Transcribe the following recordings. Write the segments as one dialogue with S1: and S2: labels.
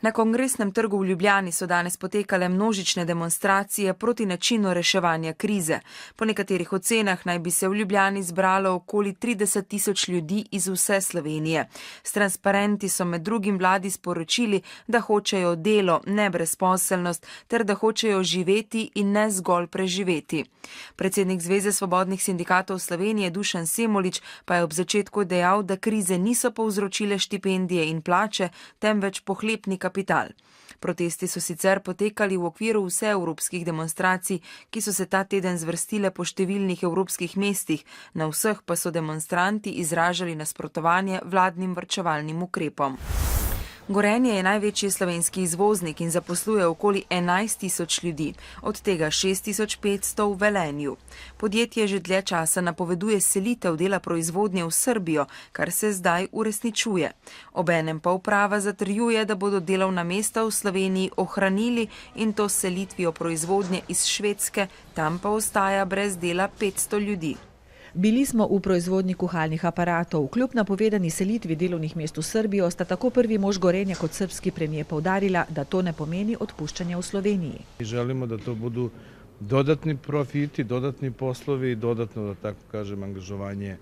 S1: Na Kongresnem trgu v Ljubljani so danes potekale množične demonstracije proti načinu reševanja krize. Po nekaterih ocenah naj bi se v Ljubljani zbralo okoli 30.000 ljudi iz vse Slovenije. S transparenti so med drugim vladi sporočili, da hočejo delo, ne brezposelnost, ter da hočejo živeti in ne zgolj preživeti. Predsednik Zveze svobodnih sindikatov Slovenije Dušan Semolič pa je ob začetku dejal, da krize niso povzročile štipendije in plače, temveč pohlepni kapital. Protesti so sicer potekali v okviru vseevropskih demonstracij, ki so se ta teden zvrstile po številnih evropskih mestih, na vseh pa so demonstranti izražali nasprotovanje vladnim varčevalnim ukrepom. Gorenje je največji slovenski izvoznik in zaposluje okoli 11.000 ljudi, od tega 6.500 v Velenju. Podjetje že dlje časa napoveduje selitev dela proizvodnje v Srbijo, kar se zdaj uresničuje. Obenem pa uprava zatrjuje, da bodo delovna mesta v Sloveniji ohranili in to s selitvijo proizvodnje iz Švedske, tam pa ostaja brez dela 500 ljudi.
S2: Bili smo v proizvodnji kuhalnih aparatov. Kljub napovedani selitvi delovnih mest v Srbijo sta tako prvi mož Gorenja kot srbski premijer poudarila, da to ne pomeni odpuščanja v Sloveniji.
S3: Želimo, da to budu dodatni profiti, dodatni poslovi, dodatno, da tako kažem, angažovanje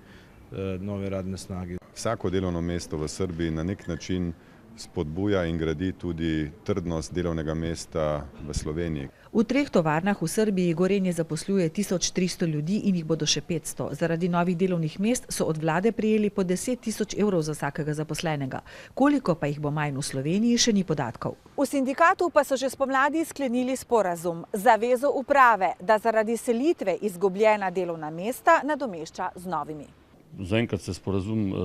S3: nove radne snage.
S4: Vsako delovno mesto v Srbiji na nek način spodbuja in gradi tudi trdnost delovnega mesta v Sloveniji.
S2: V 3 tovarnah v Srbiji Gorenje zaposluje 1300 ljudi in jih bodo še 500. Zaradi novih delovnih mest so od vlade prijeli po 10.000 evrov za vsakega zaposlenega. Koliko pa jih bo manj v Sloveniji, še ni podatkov.
S5: V sindikatu pa so že spomladi sklenili sporazum, zavezo uprave, da zaradi selitve izgubljena delovna mesta nadomešča z novimi.
S6: Zaenkrat se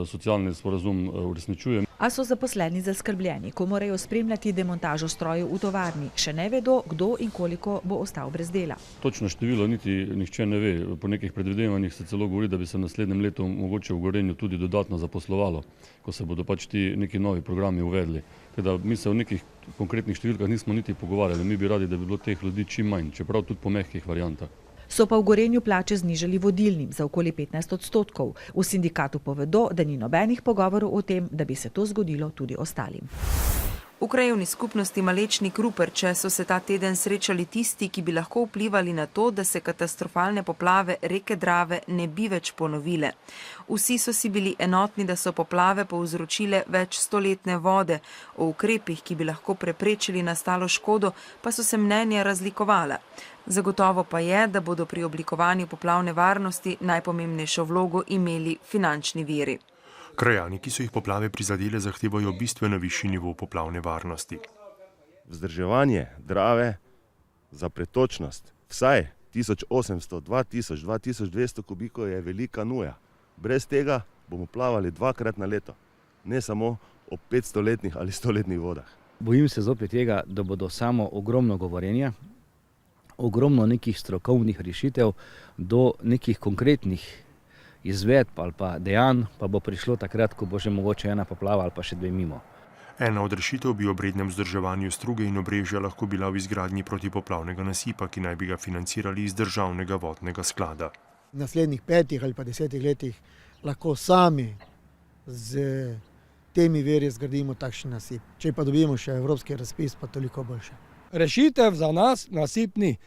S6: socialni sporazum uresničuje.
S2: A so zaposleni zaskrbljeni, ko morajo spremljati demontažo strojev v tovarni. Še ne vedo, kdo in koliko bo ostal brez dela.
S6: Točno število niti nihče ne ve. Po nekih predvidevanjih se celo govori, da bi se v naslednjem letu mogoče v Gorenju tudi dodatno zaposlovalo, ko se bodo pač ti neki novi programi uvedli. Teda mi se o nekih konkretnih številkah nismo niti pogovarjali. Mi bi radi, da bi bilo teh ljudi čim manj, čeprav tudi po mehkih variantah.
S2: So pa v Gorenju plače znižali vodilnim za okoli 15%. V sindikatu povedo, da ni nobenih pogovorov o tem, da bi se to zgodilo tudi ostalim.
S1: V krajevni skupnosti Malečnik Ruperče so se ta teden srečali tisti, ki bi lahko vplivali na to, da se katastrofalne poplave reke Drave ne bi več ponovile. Vsi so si bili enotni, da so poplave povzročile več stoletne vode. O ukrepih, ki bi lahko preprečili nastalo škodo, pa so se mnenja razlikovala. Zagotovo pa je, da bodo pri oblikovanju poplavne varnosti najpomembnejšo vlogo imeli finančni viri.
S7: Krajani, ki so jih poplave prizadele, zahtevajo bistveno višji nivo poplavne varnosti.
S8: Vzdrževanje Drave za pretočnost vsaj 1800, 2000, 2200 kubikov je velika nuja. Brez tega bomo plavali 2-krat na leto, ne samo ob 500-letnih ali 100-letnih vodah.
S9: Bojim se zopet tega, da bodo samo ogromno govorjenja, ogromno nekih strokovnih rešitev do nekih konkretnih izvedb ali pa dejanj, pa bo prišlo takrat, ko bo že mogoče ena poplava ali pa še 2 mimo.
S7: Ena od rešitev bi ob rednem vzdrževanju Struge in Obrežja lahko bila v izgradnji protipoplavnega nasipa, ki naj bi ga financirali iz državnega vodnega sklada.
S10: V naslednjih 5 ali pa 10 letih lahko sami z temi viri zgradimo takšen nasip. Če pa dobimo še evropski razpis, pa toliko boljše.
S11: Rešitev za nas nasip ni.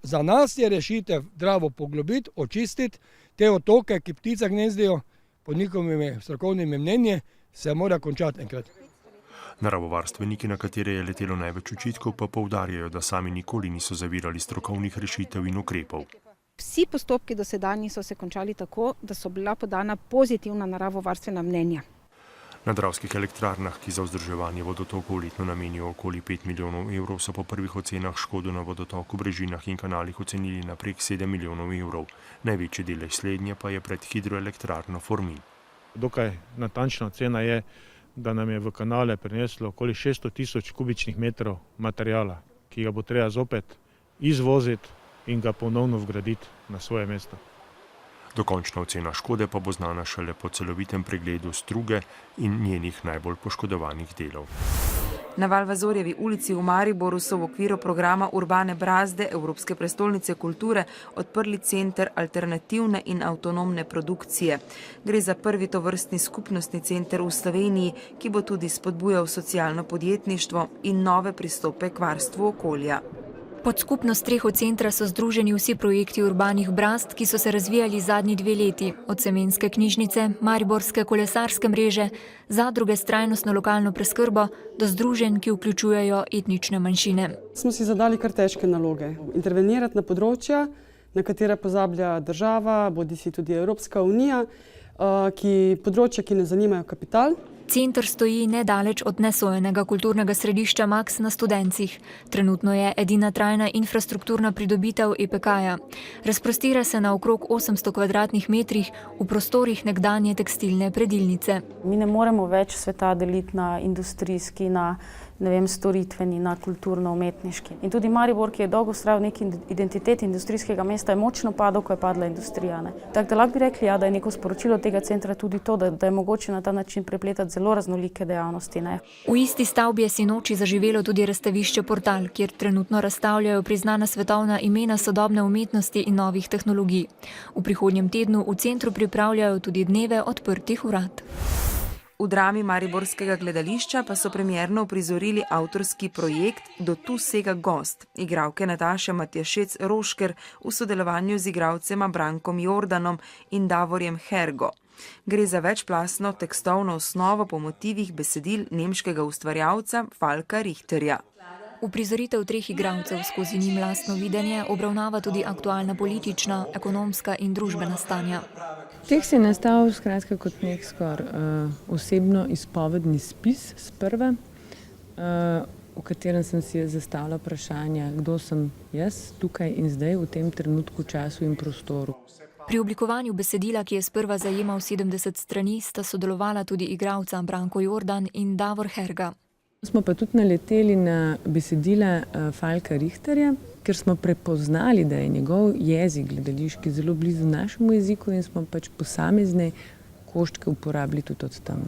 S11: Za nas je rešitev Dravo poglobiti, očistiti, te otoke, ki ptice gnezdijo, po njihovim strokovnim mnenjem, se mora končati enkrat.
S7: Naravovarstveniki, na katere je letelo največ očitkov, pa poudarjajo, da sami nikoli niso zavirali strokovnih rešitev in ukrepov.
S12: Vsi postopki dosedanji so se končali tako, da so bila podana pozitivna naravovarstvena mnenja.
S7: Na Dravskih elektrarnah, ki za vzdrževanje vodotokov letno namenijo okoli 5 milijonov evrov, so po prvih ocenah škodo na vodotoku, brežinah in kanalih ocenili na prek 7 milijonov evrov. Največji delež slednje pa je pred hidroelektrarno Formin.
S3: Dokaj natančna ocena je, da nam je v kanale prineslo okoli 600.000 kubičnih metrov materijala, ki ga bo treba zopet izvoziti in ga ponovno vgraditi na svoje mesto.
S7: Dokončna ocena škode pa bo znana šele po celovitem pregledu Struge in njenih najbolj poškodovanih delov.
S1: Na Valvazorjevi ulici v Mariboru so v okviru programa Urbane brazde Evropske prestolnice kulture odprli center alternativne in avtonomne produkcije. Gre za prvi tovrstni skupnostni center v Sloveniji, ki bo tudi spodbujal socialno podjetništvo in nove pristope k varstvu okolja.
S13: Pod skupno streho centra so združeni vsi projekti urbanih brazd, ki so se razvijali zadnji 2 leti, od semenske knjižnice, mariborske kolesarske mreže, zadruge s trajnostno lokalno preskrbo do združenj, ki vključujejo etnične manjšine.
S14: Smo si zadali kar težke naloge. Intervenirati na področja, na katera pozablja država, bodisi tudi Evropska unija, področja, ki ne zanimajo kapital.
S13: Center stoji nedaleč od nesojenega kulturnega središča Maks na Studencih. Trenutno je edina trajna infrastrukturna pridobitev EPK-ja. Razprostira se na okrog 800 kvadratnih metrih v prostorih nekdanje tekstilne predilnice.
S15: Mi ne moremo več sveta deliti na industrijski, na storitveni, na kulturno-umetniški. In tudi Maribor, ki je dolgo vztrajal neki identitet industrijskega mesta, je močno padel, ko je padla industrija. Tako da lahko bi rekli, da je neko sporočilo tega centra tudi to, da je mogoče na ta način prepletati zelo raznolike dejavnosti.
S13: V isti stavbi je sinoči zaživelo tudi razstavišče Portal, kjer trenutno razstavljajo priznana svetovna imena sodobne umetnosti in novih tehnologij. V prihodnjem tednu v centru pripravljajo tudi dneve odprtih vrat.
S1: V drami Mariborskega gledališča pa so premierno uprizorili avtorski projekt Do tu sega gost, igralke Nataše Matjašec-Rošker v sodelovanju z igralcema Brankom Jordanom in Davorjem Hergo. Gre za večplastno tekstovno osnovo po motivih besedil nemškega ustvarjalca Falka Richterja.
S13: Uprizoritev 3 igralcev skozi njim lastno videnje obravnava tudi aktualna politična, ekonomska in družbena stanja.
S16: Tekst je nastal skratka kot nek osebno izpovedni spis sprva, v katerem sem si zastavila vprašanja, kdo sem jaz tukaj in zdaj v tem trenutku, času in prostoru.
S13: Pri oblikovanju besedila, ki je sprva zajemal 70 strani, sta sodelovala tudi igralca Branko Jordan in Davor Herga.
S16: Smo pa tudi naleteli na besedila Falka Richterja, ker smo prepoznali, da je njegov jezik gledališki zelo blizu našemu jeziku in smo posamezne koščke uporabili tudi od tam.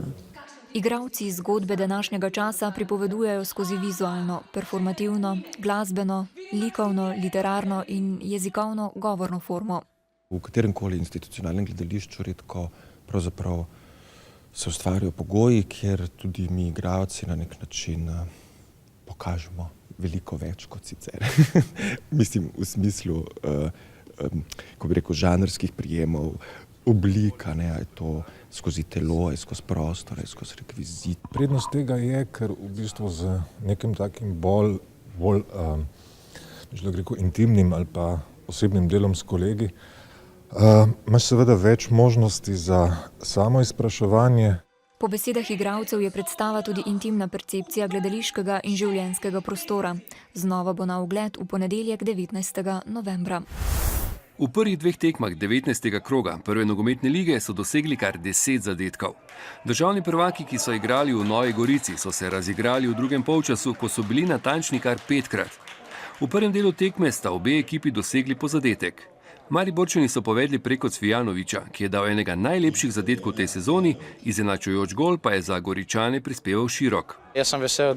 S13: Igralci zgodbe današnjega časa pripovedujejo skozi vizualno, performativno, glasbeno, likovno, literarno in jezikovno govorno formo.
S17: V kateremkoli institucionalnem gledališču redko pravzaprav se ustvarjajo pogoji, kjer tudi mi igralci na nek način pokažemo veliko več kot sicer. Mislim v smislu, ko bi rekel, žanrskih prijemov, oblika, je to skozi telo, je skozi prostor, je skozi rekvizit.
S18: Prednost tega je, ker v bistvu z nekim takim bolj intimnim ali pa osebnim delom s kolegi imaš seveda več možnosti za samo izpraševanje.
S13: Po besedah igralcev je predstava tudi intimna percepcija gledališkega in življenjskega prostora. Znova bo na ogled v ponedeljek 19. novembra.
S19: V prvih 2 tekmah 19. kroga prve nogometne lige so dosegli kar 10 zadetkov. Državni prvaki, ki so igrali v Novi Gorici, so se razigrali v drugem polčasu, ko so bili natančni kar 5-krat. V prvem delu tekme sta obe ekipi dosegli po zadetek. Mariborčani so povedli preko Cvijanoviča, ki je dal enega najlepših zadetkov v tej sezoni, izenačujoč gol pa je za Goričane prispeval Širok.
S20: Jaz sem vesel,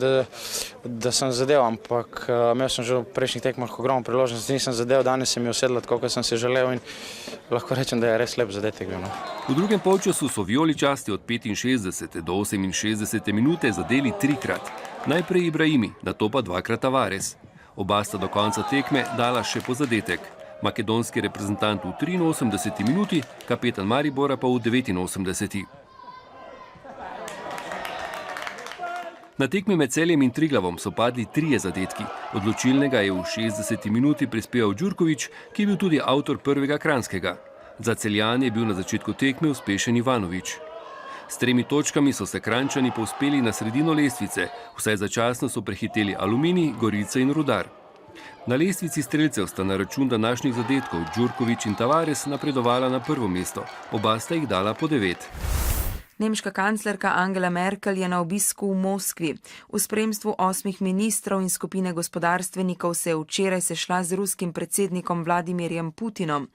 S20: da sem zadel, ampak imel sem že v prejšnjih tekmah ogromno priložnosti, nisem zadel, danes se mi je usedla tako, kot sem si želel in lahko rečem, da je res lep zadetek bil.
S19: V drugem polčasu so vijoličasti od 65. do 68. minute zadeli 3-krat. Najprej Ibrahimi, nato pa 2-krat Tavares. Oba sta do konca tekme dala še po zadetek. Makedonski reprezentant v 83. minuti, kapetan Maribora pa v 89. Na tekmi med Celjem in Triglavom so padli 3 zadetki. Odločilnega je v 60. minuti prispeval Đurković, ki je bil tudi avtor prvega Kranjskega. Za Celjane je bil na začetku tekme uspešen Ivanović. S 3 točkami so se Kranjčani povzpeli na sredino lestvice, vsaj začasno so prehiteli Aluminij, Gorica in Rudar. Na lestvici strelcev sta na račun današnjih zadetkov Đurković in Tavares napredovala na prvo mesto. Oba sta jih dala po 9.
S1: Nemška kanclerka Angela Merkel je na obisku v Moskvi. V spremstvu 8 ministrov in skupine gospodarstvenikov se je včeraj sešla z ruskim predsednikom Vladimirjem Putinom.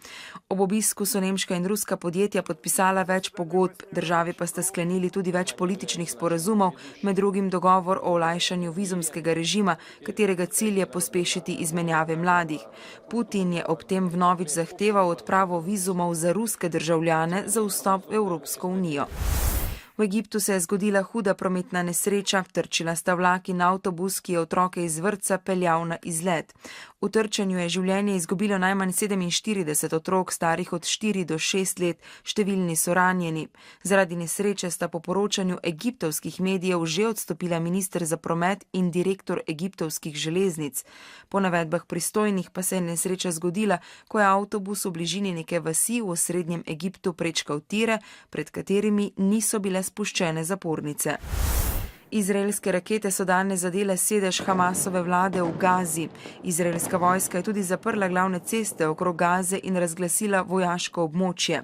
S1: Ob obisku so nemška in ruska podjetja podpisala več pogodb, državi pa sta sklenili tudi več političnih sporazumov, med drugim dogovor o olajšanju vizumskega režima, katerega cilj je pospešiti izmenjave mladih. Putin je ob tem vnovič zahteval odpravo vizumov za ruske državljane za vstop v Evropsko unijo. V Egiptu se je zgodila huda prometna nesreča, trčila sta vlak in avtobus, ki je otroke iz vrtca peljal na izlet. V trčenju je življenje izgubilo najmanj 47 otrok, starih od 4 do 6 let, številni so ranjeni. Zaradi nesreče sta po poročanju egiptovskih medijev že odstopila minister za promet in direktor egiptovskih železnic. Po navedbah pristojnih pa se je nesreča zgodila, ko je avtobus v bližini neke vasi v osrednjem Egiptu prečkal tire, pred katerimi niso bile spuščene zapornice. Izraelske rakete so danes zadele sedež Hamasove vlade v Gazi. Izraelska vojska je tudi zaprla glavne ceste okrog Gaze in razglasila vojaško območje.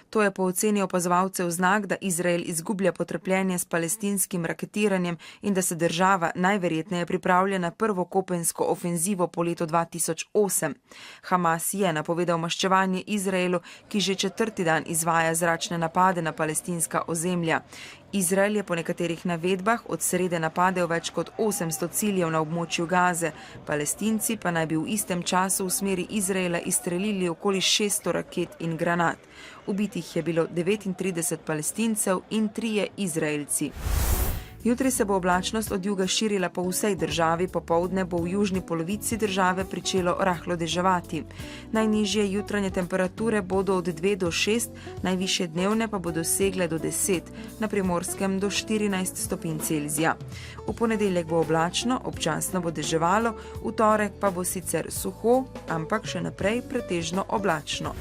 S1: To je po oceni opazovalcev znak, da Izrael izgublja potrpljenje s palestinskim raketiranjem in da se država najverjetneje pripravlja na prvo kopensko ofenzivo po letu 2008. Hamas je napovedal maščevanje Izraelu, ki že 4. dan izvaja zračne napade na palestinska ozemlja. Izrael je po nekaterih navedbah od srede napadel več kot 800 ciljev na območju Gaze, Palestinci pa naj bi v istem času v smeri Izraela izstrelili okoli 600 raket in granat. Ubitih je bilo 39 Palestincev in 3 Izraelci. Jutri se bo oblačnost od juga širila po vsej državi, popoldne bo v južni polovici države pričelo rahlo deževati. Najnižje jutranje temperature bodo od 2 do 6, najvišje dnevne pa bodo segle do 10, na Primorskem do 14 stopinj Celzija. V ponedeljek bo oblačno, občasno bo deževalo, v torek pa bo sicer suho, ampak še naprej pretežno oblačno.